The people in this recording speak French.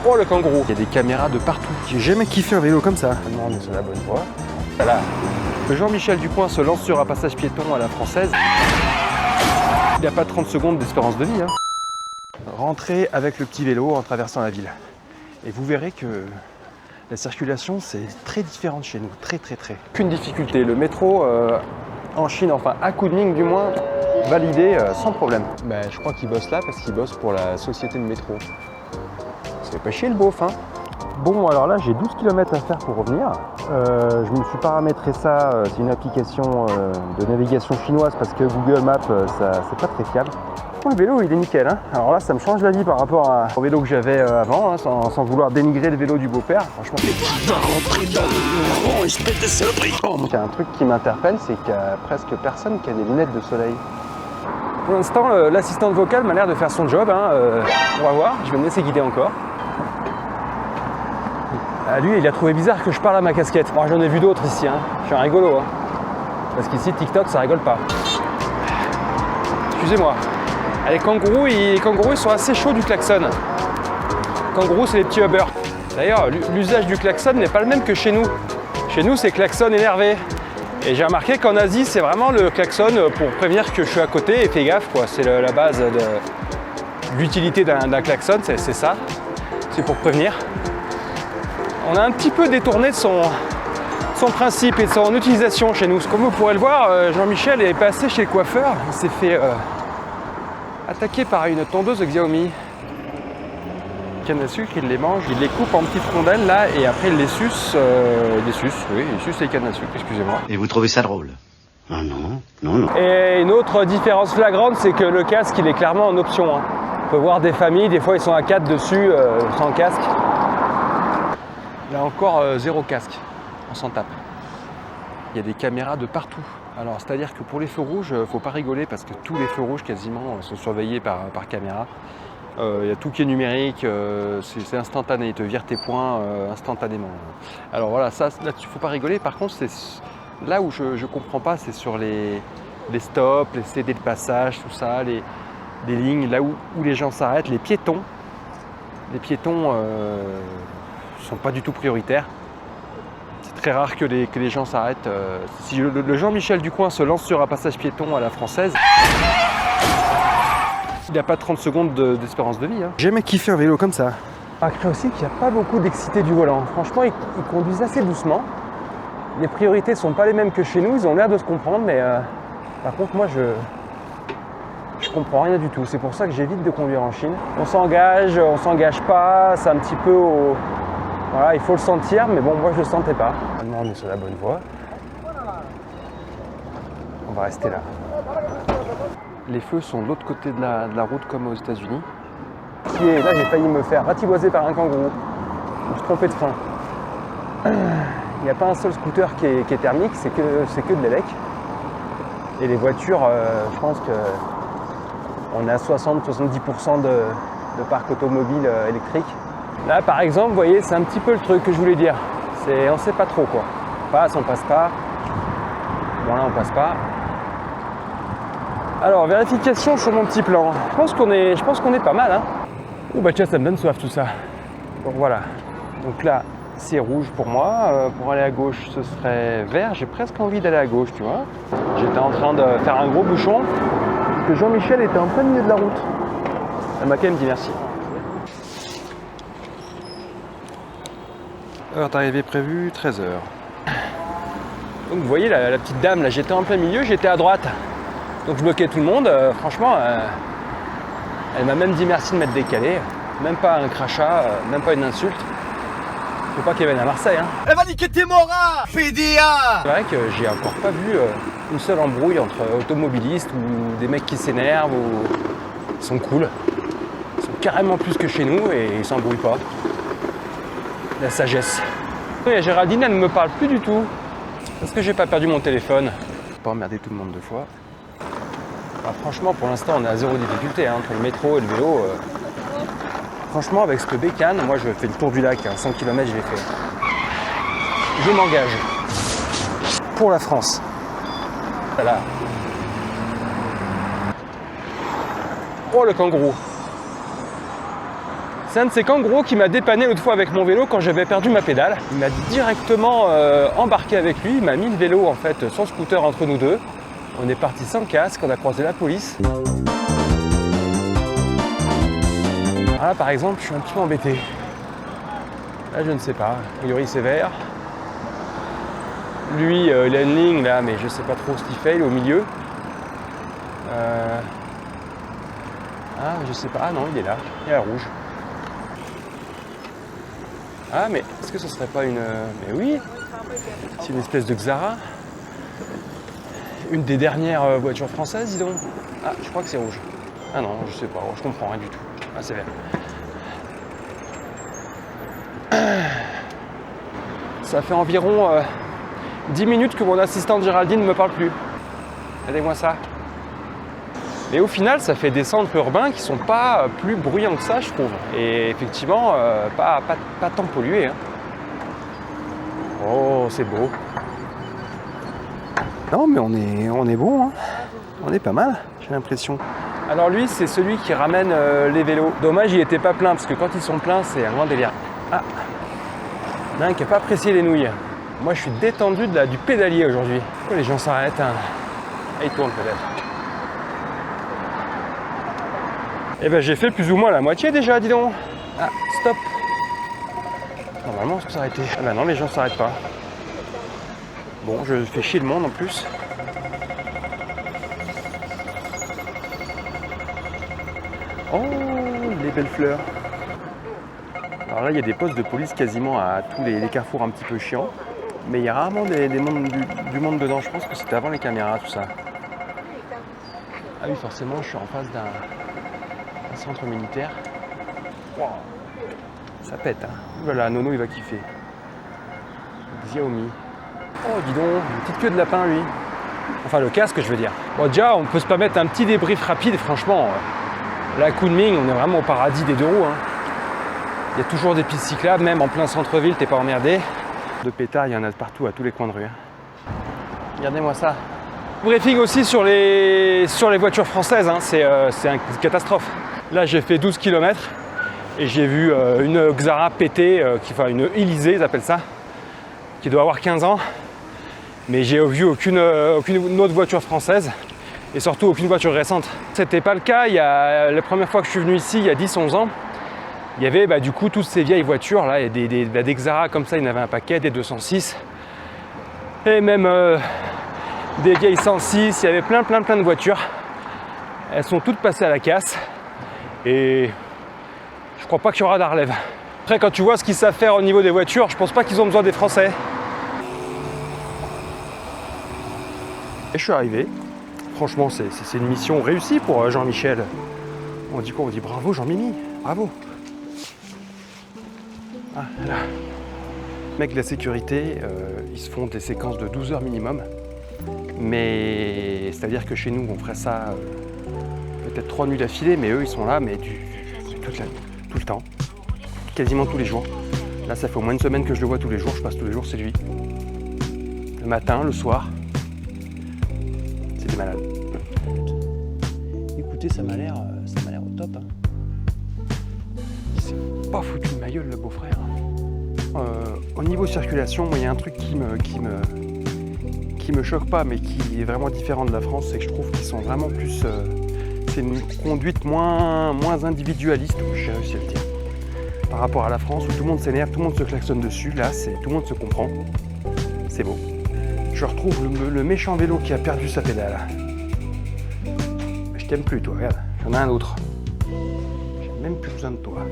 Oh le kangourou. Il y a des caméras de partout. J'ai jamais kiffé un vélo comme ça. Non, on est sur la bonne voie. Voilà. Jean-Michel Ducoing se lance sur un passage piéton à la française. Il n'y a pas 30 secondes d'espérance de vie. Rentrez avec le petit vélo en traversant la ville. Et vous verrez que la circulation, c'est très différent de chez nous. Très. Qu'une difficulté. Le métro en Chine, enfin à Kunming du moins, validé sans problème. Je crois qu'il bosse là parce qu'il bosse pour la société de métro. Ça fait pas chier le beauf, hein. Bon, alors là, j'ai 12 km à faire pour revenir. Je me suis paramétré ça, c'est une application de navigation chinoise parce que Google Maps, c'est pas très fiable. Le vélo, il est nickel, hein. Alors là, ça me change la vie par rapport au vélo que j'avais avant, hein, sans vouloir dénigrer le vélo du beau-père. Franchement, Va rentrer dans le rond, espèce de saloperie. il y a un truc qui m'interpelle, c'est qu'il y a presque personne qui a des lunettes de soleil. Pour l'instant, l'assistante vocale m'a l'air de faire son job, hein. On va voir, je vais me laisser guider encore. Lui, il a trouvé bizarre que je parle à ma casquette. Moi, j'en ai vu d'autres ici, hein. Je suis un rigolo, hein. Parce qu'ici, TikTok, ça rigole pas. Excusez-moi. Les kangourous, ils sont assez chauds du klaxon. Kangourous, c'est les petits Uber. D'ailleurs, l'usage du klaxon n'est pas le même que chez nous. Chez nous, c'est klaxon énervé. Et j'ai remarqué qu'en Asie, c'est vraiment le klaxon pour prévenir que je suis à côté et fais gaffe, quoi. C'est la base de l'utilité d'un klaxon, c'est ça. C'est pour prévenir. On a un petit peu détourné de son principe et de son utilisation chez nous. Comme vous pourrez le voir, Jean-Michel est passé chez le coiffeur. Il s'est fait attaqué par une tondeuse Xiaomi. Canne à sucre, il les mange, il les coupe en petites rondelles là et après il les suce. Il suce les cannes à sucre, excusez-moi. Et vous trouvez ça drôle? Ah non. Et une autre différence flagrante, c'est que le casque, il est clairement en option. Hein. On peut voir des familles, des fois ils sont à 4 dessus, sans casque. Là encore, zéro casque, on s'en tape. Il y a des caméras de partout. Alors, c'est-à-dire que pour les feux rouges, faut pas rigoler parce que tous les feux rouges quasiment sont surveillés par caméra. Il y a tout qui est numérique, c'est instantané, ils te virent tes points instantanément. Alors voilà, ça là-dessus, faut pas rigoler. Par contre, c'est là où je comprends pas, c'est sur les stops, les CD de passage, tout ça, les lignes, là où les gens s'arrêtent, les piétons. Les piétons sont pas du tout prioritaires. C'est très rare que les gens s'arrêtent. Si le Jean-Michel Ducoing se lance sur un passage piéton à la française, il n'y a pas 30 secondes d'espérance de vie. J'ai jamais kiffé un vélo comme ça. Après aussi qu'il n'y a pas beaucoup d'excités du volant. Franchement, ils conduisent assez doucement. Les priorités ne sont pas les mêmes que chez nous. Ils ont l'air de se comprendre, mais par contre, moi, je comprends rien du tout. C'est pour ça que j'évite de conduire en Chine. On s'engage pas. C'est un petit peu au... Voilà, il faut le sentir, mais bon, moi je le sentais pas. Maintenant, on est sur la bonne voie. On va rester là. Les feux sont de l'autre côté de la route, comme aux États-Unis. Et là, j'ai failli me faire ratiboiser par un kangourou. Je me suis trompé de frein. Il n'y a pas un seul scooter qui est thermique, c'est que de l'élec. Et les voitures, je pense qu'on est à 60-70% de parc automobile électrique. Là, par exemple, vous voyez, c'est un petit peu le truc que je voulais dire. On ne sait pas trop, quoi. On passe pas. Bon, là, on passe pas. Alors, vérification sur mon petit plan. Je pense qu'on est pas mal, hein. Oh, bah tiens, ça me donne soif, tout ça. Donc, voilà. Donc là, c'est rouge pour moi. Pour aller à gauche, ce serait vert. J'ai presque envie d'aller à gauche, tu vois. J'étais en train de faire un gros bouchon. Parce que Jean-Michel était en plein milieu de la route. Elle m'a quand même dit merci. Heure d'arrivée prévue, 13h. Donc vous voyez la petite dame, là j'étais en plein milieu, j'étais à droite. Donc je bloquais tout le monde. Franchement, elle m'a même dit merci de m'être décalé. Même pas un crachat, même pas une insulte. Faut pas qu'elle vienne à Marseille. Hein. Elle va niquer tes moras, PDA. C'est vrai que j'ai encore pas vu une seule embrouille entre automobilistes ou des mecs qui s'énervent ou... Ils sont cool. Ils sont carrément plus que chez nous et ils s'embrouillent pas. La sagesse. Et Géraldine, elle ne me parle plus du tout. Parce que j'ai pas perdu mon téléphone. Faut pas emmerder tout le monde deux fois. Alors, franchement, pour l'instant, on est à zéro difficulté hein, entre le métro et le vélo. Franchement, avec cette bécane, moi, je fais le tour du lac. Hein, 100 km, je l'ai fait. Je m'engage. Pour la France. Voilà. Oh, le kangourou. C'est un de ces kangourous qui m'a dépanné l'autre fois avec mon vélo quand j'avais perdu ma pédale. Il m'a directement embarqué avec lui, il m'a mis le vélo en fait sur le scooter entre nous deux. On est parti sans casque, on a croisé la police. Alors là par exemple, je suis un petit peu embêté. Là je ne sais pas, a priori c'est vert. Lui, il a une ligne là, mais je sais pas trop ce qu'il fait, il est au milieu. Ah, je sais pas, ah non, il est là, il est à rouge. Ah, mais est-ce que ce serait pas une... Mais oui, c'est une espèce de Xara. Une des dernières voitures françaises, dis donc. Ah, je crois que c'est rouge. Ah non, je sais pas, je comprends rien du tout. Ah, c'est vert. Ça fait environ 10 minutes que mon assistante Géraldine ne me parle plus. Regardez-moi ça. Mais au final, ça fait des centres urbains qui sont pas plus bruyants que ça, je trouve. Et effectivement, pas tant pollués. Hein. Oh, c'est beau. Non, mais on est bon. Hein. On est pas mal, j'ai l'impression. Alors lui, c'est celui qui ramène les vélos. Dommage, il était pas plein, parce que quand ils sont pleins, c'est un grand délire. Ah, il y en a un qui n'a pas apprécié les nouilles. Moi, je suis détendu du pédalier aujourd'hui. Pourquoi les gens s'arrêtent hein. Ah, ils tournent peut-être. Eh ben j'ai fait plus ou moins la moitié déjà, dis donc. Ah, stop. Normalement on se s'arrêter. Ah ben non, les gens s'arrêtent pas. Bon, je fais chier le monde en plus. Oh, les belles fleurs. Alors là, il y a des postes de police quasiment à tous les carrefours un petit peu chiants. Mais il y a rarement du monde dedans. Je pense que c'était avant les caméras, tout ça. Ah oui, forcément, je suis en face d'un centre militaire. Wow. Ça pète, hein. Voilà, Nono, il va kiffer. Xiaomi. Oh, dis donc, une petite queue de lapin, lui. Enfin, le casque, je veux dire. Bon, déjà, on peut se permettre un petit débrief rapide, franchement. La Kunming, on est vraiment au paradis des deux roues. Hein. Il y a toujours des pistes cyclables, même en plein centre-ville, t'es pas emmerdé. De pétards, il y en a partout, à tous les coins de rue. Hein. Regardez-moi ça. Briefing aussi sur les voitures françaises, hein. C'est une catastrophe. Là, j'ai fait 12 km et j'ai vu une Xara pétée, enfin une Élysée, ils appellent ça, qui doit avoir 15 ans. Mais j'ai vu aucune autre voiture française et surtout aucune voiture récente. C'était pas le cas la première fois que je suis venu ici, il y a 10-11 ans. Il y avait du coup toutes ces vieilles voitures, là, il y a des Xara comme ça, il y en avait un paquet, des 206. Et même des vieilles 106, il y avait plein de voitures. Elles sont toutes passées à la casse. Et je crois pas qu'il y aura de la relève. Après, quand tu vois ce qu'ils savent faire au niveau des voitures, je pense pas qu'ils ont besoin des Français. Et je suis arrivé. Franchement, c'est une mission réussie pour Jean-Michel. On dit quoi? On dit bravo Jean-Mimi, bravo. Ah, là. Mec de la sécurité, ils se font des séquences de 12 heures minimum. Mais c'est-à-dire que chez nous, on ferait ça peut-être 3 nuits d'affilée, mais eux, ils sont là, mais tout le temps, quasiment tous les jours. Là, ça fait au moins une semaine que je le vois tous les jours, je passe tous les jours, c'est lui. Le matin, le soir. C'est des malades. Écoutez, ça m'a l'air au top. Hein. Il s'est pas foutu de ma gueule, le beau-frère. Au niveau circulation, moi, il y a un truc qui me choque pas, mais qui est vraiment différent de la France, c'est que je trouve qu'ils sont vraiment plus... c'est une conduite moins individualiste, j'ai réussi à le dire. Par rapport à la France, où tout le monde s'énerve, tout le monde se klaxonne dessus, là, tout le monde se comprend. C'est beau. Je retrouve le méchant vélo qui a perdu sa pédale. Je t'aime plus, toi, regarde, j'en ai un autre. J'ai même plus besoin de toi.